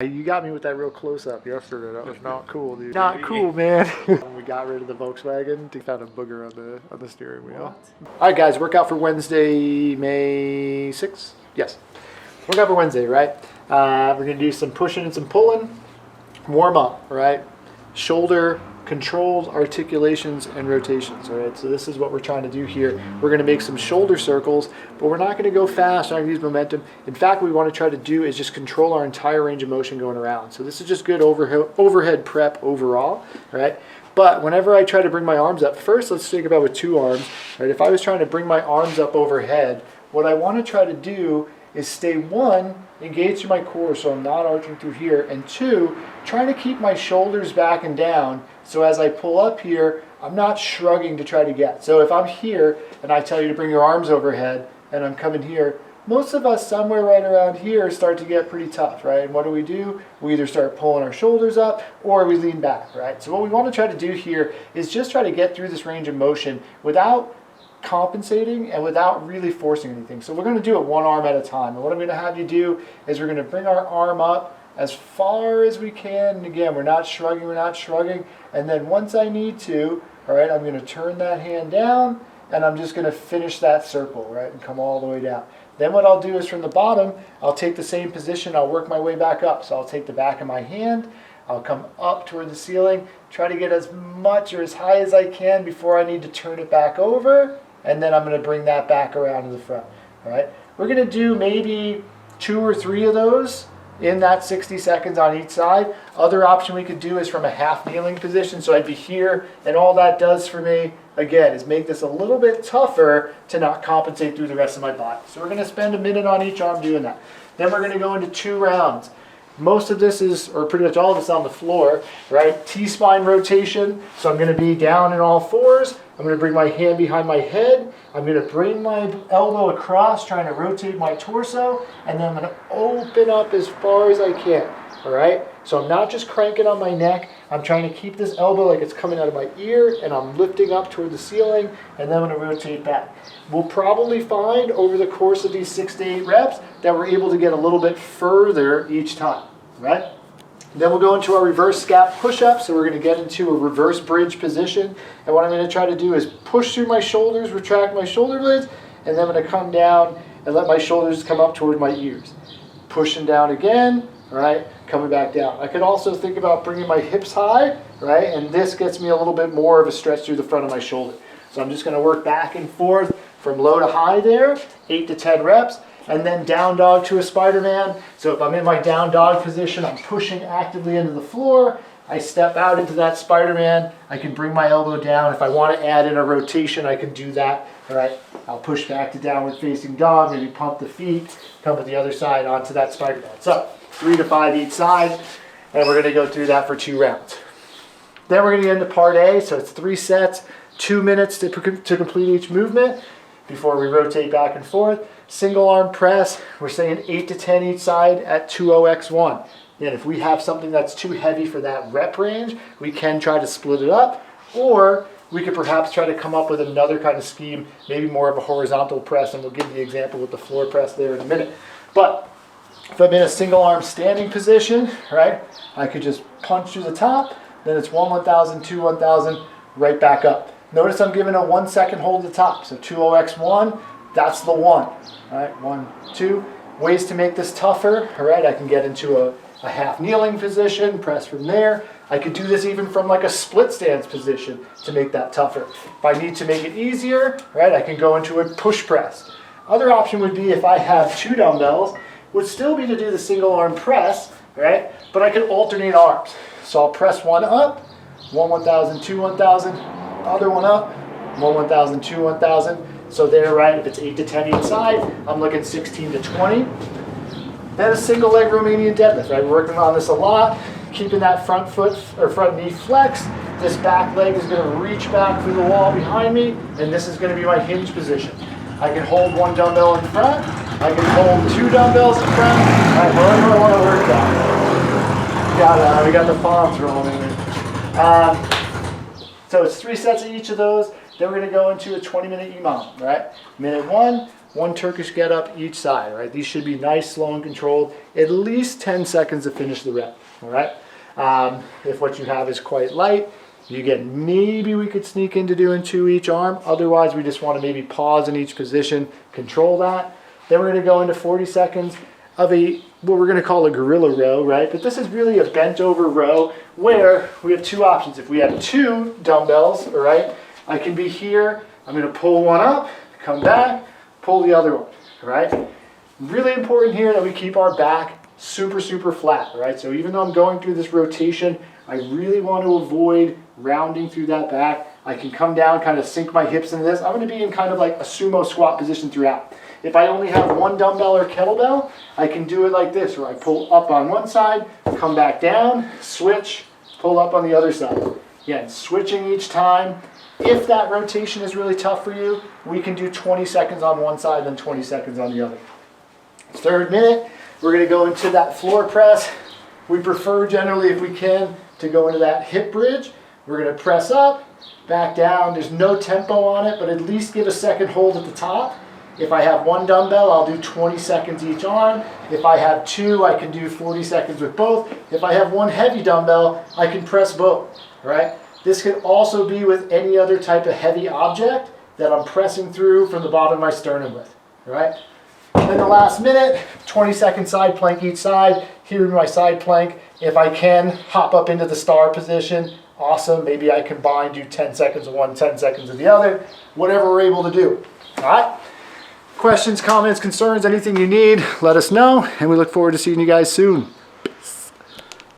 You got me with that real close-up yesterday. That was not cool, dude. Not cool, man. We got rid of the Volkswagen. They found a booger on the steering wheel. What? All right, guys. Workout for Wednesday, May 6th? Yes. Workout for Wednesday, right? We're going to do some pushing and some pulling. Warm up, right? Shoulder controls, articulations, and rotations. All right, so this is what we're trying to do here. We're going to make some shoulder circles, but we're not going to go fast. We're not going to use momentum. In fact, what we want to try to do is just control our entire range of motion going around. So this is just good overhead prep overall, right? But whenever I try to bring my arms up, first let's think about with two arms, right? If I was trying to bring my arms up overhead, what I want to try to do is stay one, engage through my core so I'm not arching through here, and two, trying to keep my shoulders back and down so as I pull up here, I'm not shrugging to try to get. So if I'm here and I tell you to bring your arms overhead and I'm coming here, most of us somewhere right around here start to get pretty tough, right? And what do? We either start pulling our shoulders up or we lean back, right? So what we want to try to do here is just try to get through this range of motion without compensating and without really forcing anything. So we're going to do it one arm at a time. And what I'm going to have you do is we're going to bring our arm up as far as we can. And again, we're not shrugging. And then once I need to, all right, I'm going to turn that hand down and I'm just going to finish that circle, right, and come all the way down. Then what I'll do is from the bottom, I'll take the same position, I'll work my way back up. So I'll take the back of my hand, I'll come up toward the ceiling, try to get as much or as high as I can before I need to turn it back over, and then I'm going to bring that back around to the front. All right, we're going to do maybe 2 or 3 of those in that 60 seconds on each side. Other option we could do is from a half kneeling position. So I'd be here, and all that does for me, again, is make this a little bit tougher to not compensate through the rest of my body. So we're going to spend a minute on each arm doing that. Then we're going to go into 2 rounds. Most of this is, or pretty much all of it's on the floor, right? T-spine rotation. So I'm going to be down in all fours. I'm going to bring my hand behind my head. I'm going to bring my elbow across, trying to rotate my torso. And then I'm going to open up as far as I can, all right? So I'm not just cranking on my neck. I'm trying to keep this elbow like it's coming out of my ear, and I'm lifting up toward the ceiling, and then I'm going to rotate back. We'll probably find over the course of these 6 to 8 reps that we're able to get a little bit further each time, right? Then we'll go into our reverse scap push-up. So we're going to get into a reverse bridge position. And what I'm going to try to do is push through my shoulders, retract my shoulder blades, and then I'm going to come down and let my shoulders come up toward my ears. Pushing down again, all right, coming back down. I could also think about bringing my hips high, right, and this gets me a little bit more of a stretch through the front of my shoulder. So I'm just going to work back and forth from low to high there, 8 to 10 reps. And then down dog to a Spider-Man. So if I'm in my down dog position, I'm pushing actively into the floor. I step out into that Spider-Man. I can bring my elbow down. If I want to add in a rotation, I can do that. All right, I'll push back to downward facing dog, maybe pump the feet, come with the other side onto that Spider-Man. So 3 to 5 each side, and we're going to go through that for 2 rounds. Then we're going to get into part A. So it's 3 sets, 2 minutes to complete each movement before we rotate back and forth. Single arm press, we're saying 8 to 10 each side at 2-0x1. And if we have something that's too heavy for that rep range, we can try to split it up, or we could perhaps try to come up with another kind of scheme, maybe more of a horizontal press, and we'll give the example with the floor press there in a minute. But if I'm in a single arm standing position, right, I could just punch through the top, then it's 1-1000, 2-1000, right back up. Notice I'm giving a 1 second hold at the top, so 2-0x1, that's the 1. All right, 1, 2. Ways to make this tougher. All right, I can get into a half kneeling position, press from there. I could do this even from like a split stance position to make that tougher. If I need to make it easier, right, I can go into a push press. Other option would be if I have 2 dumbbells, would still be to do the single arm press, right? But I could alternate arms. So I'll press one up, 1-1000, 2-1000, other one up, 1-1000, 2-1000. So there, right, if it's 8 to 10 each side, I'm looking 16 to 20. Then a single leg Romanian deadlift, right? We're working on this a lot, keeping that front foot or front knee flexed. This back leg is going to reach back through the wall behind me, and this is going to be my hinge position. I can hold 1 dumbbell in front. I can hold 2 dumbbells in front. All right, wherever I want to work that. We got the palms rolling. So it's 3 sets of each of those. Then we're going to go into a 20-minute EMOM, right? Minute 1, 1 Turkish get up each side, right? These should be nice, slow, and controlled. At least 10 seconds to finish the rep, all right? If what you have is quite light, maybe we could sneak into doing 2 each arm. Otherwise, we just want to maybe pause in each position, control that. Then we're going to go into 40 seconds of what we're going to call a gorilla row, right? But this is really a bent over row where we have 2 options. If we have 2 dumbbells, all right, I can be here. I'm going to pull one up, come back, pull the other one, all right? Really important here that we keep our back super, super flat, all right? So even though I'm going through this rotation, I really want to avoid rounding through that back. I can come down, kind of sink my hips into this. I'm going to be in kind of like a sumo squat position throughout. If I only have 1 dumbbell or kettlebell, I can do it like this, where I pull up on one side, come back down, switch, pull up on the other side. Again, switching each time. If that rotation is really tough for you, we can do 20 seconds on one side, then 20 seconds on the other. 3rd minute, we're going to go into that floor press. We prefer generally, if we can, to go into that hip bridge. We're going to press up, back down. There's no tempo on it, but at least give a second hold at the top. If I have 1 dumbbell, I'll do 20 seconds each arm. If I have 2, I can do 40 seconds with both. If I have 1 heavy dumbbell, I can press both, right? This can also be with any other type of heavy object that I'm pressing through from the bottom of my sternum with, right? And then the last minute, 20-second side plank each side. Here in my side plank, if I can hop up into the star position, awesome. Maybe I combine, do 10 seconds of one, 10 seconds of the other, whatever we're able to do, all right? Questions, comments, concerns, anything you need, let us know, and we look forward to seeing you guys soon.